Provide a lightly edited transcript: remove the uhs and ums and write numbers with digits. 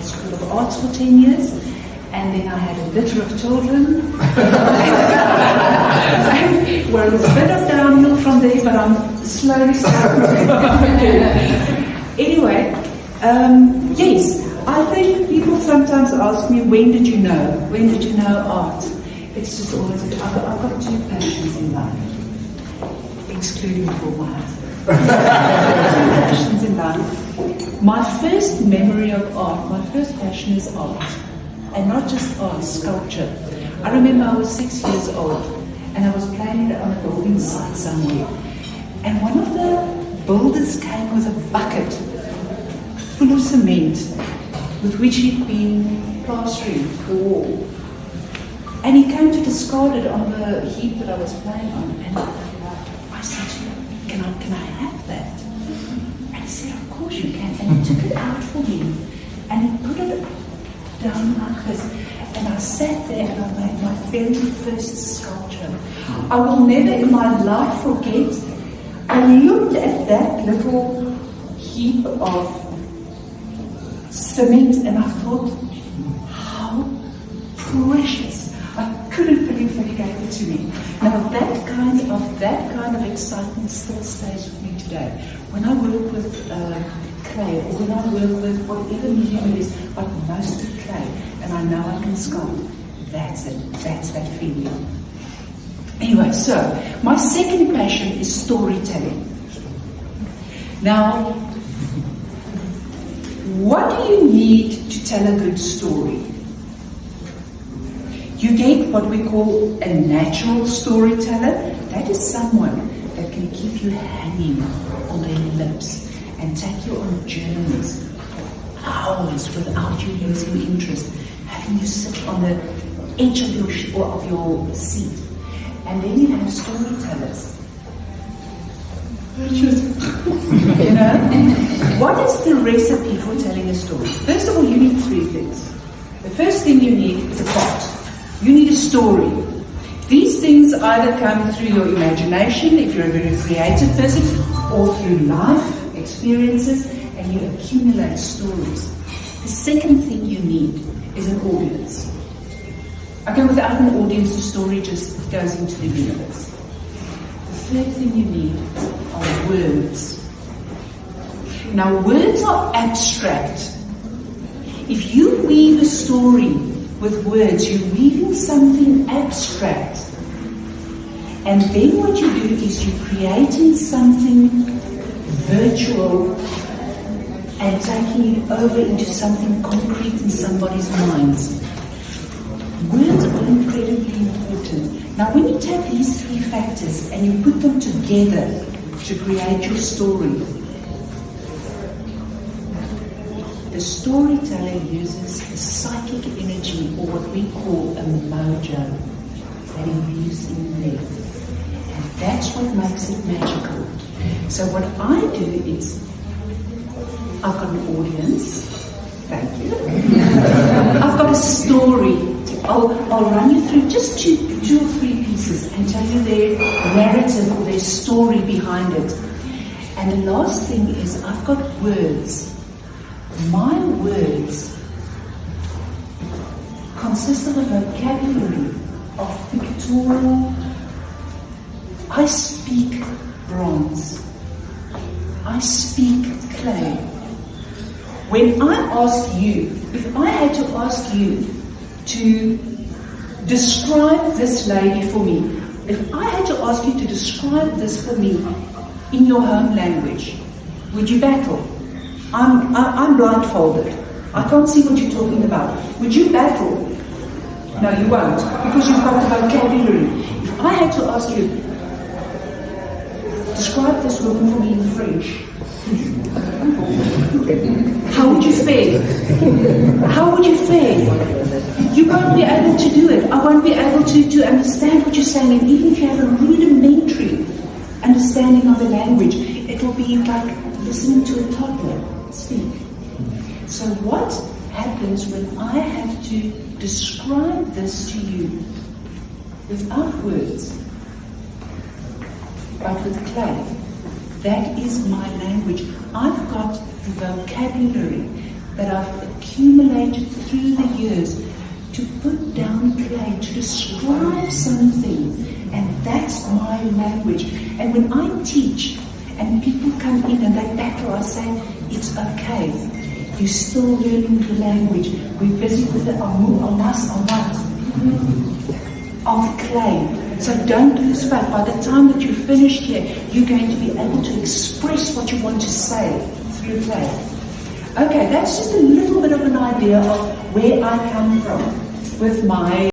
the School of Arts for 10 years, and then I had a litter of children. Well, it's a bit of downhill from there, but I'm slowly starting. Anyway, yes, I think people sometimes ask me, when did you know? When did you know art? It's just always, I've got two passions in life, excluding for my husband. Two passions in life. My first memory of art, my first passion is art. And not just art, sculpture. I remember I was 6 years old, and I was playing it on a building site somewhere. And one of the builders came with a bucket full of cement with which he'd been plastering the wall. And he came to discard it on the heap that I was playing on. And I said to him, can I have that? And he said, of course you can. And he took it out for me. And he put it down like this. And I sat there and I made my very first sculpture. I will never in my life forget. I looked at that little heap of cement and I thought, how precious. I couldn't believe that he gave it to me. Now that kind of excitement still stays with me today. When I work with clay, or when I work with whatever medium it is, but mostly clay, and I know I can sculpt, that's it. That's that feeling. Anyway, so my second passion is storytelling. Now, what do you need to tell a good story? You get what we call a natural storyteller. That is someone that can keep you hanging on their lips and take you on journeys for hours without you losing interest, having you sit on the edge of your seat. And then you have storytellers. You know? What is the recipe for telling a story? First of all, you need three things. The first thing you need is a plot. You need a story. These things either come through your imagination, if you're a very creative person, or through life experiences, and you accumulate stories. The second thing you need is an audience. Okay, without an audience, the story just goes into the universe. The third thing you need are words. Now, words are abstract. If you weave a story with words, you're weaving something abstract. And then what you do is you're creating something virtual and taking it over into something concrete in somebody's minds. Words are incredibly important. Now, when you take these three factors and you put them together to create your story, the storyteller uses a psychic energy, or what we call a mojo, that he weaves in there. And that's what makes it magical. So what I do is, I've got an audience. Thank you. I've got a story. I'll run you through just two or three pieces and tell you their narrative or their story behind it. And the last thing is, I've got words. My words consist of a vocabulary of pictorial. I speak bronze. I speak clay. When I ask you, if I had to ask you to describe this lady for me, if I had to ask you to describe this for me in your home language, would you battle? I'm blindfolded. I can't see what you're talking about. Would you battle? No, you won't, because you've got the vocabulary. If I had to ask you, describe this woman for me in French, how would you fare? How would you fare? You won't be able to do it. I won't be able to understand what you're saying. And even if you have a rudimentary understanding of the language, it will be like listening to a toddler speak. So what happens when I have to describe this to you without words, but with clay? That is my language. I've got the vocabulary that I've accumulated through the years to put down clay, to describe something, and that's my language. And when I teach and people come in and they battle, I say, it's okay. You're still learning the language. We're busy with the amas, of clay. So don't lose faith. By the time that you're finished here, you're going to be able to express what you want to say through clay. Okay, that's just a little bit of an idea of where I come from with my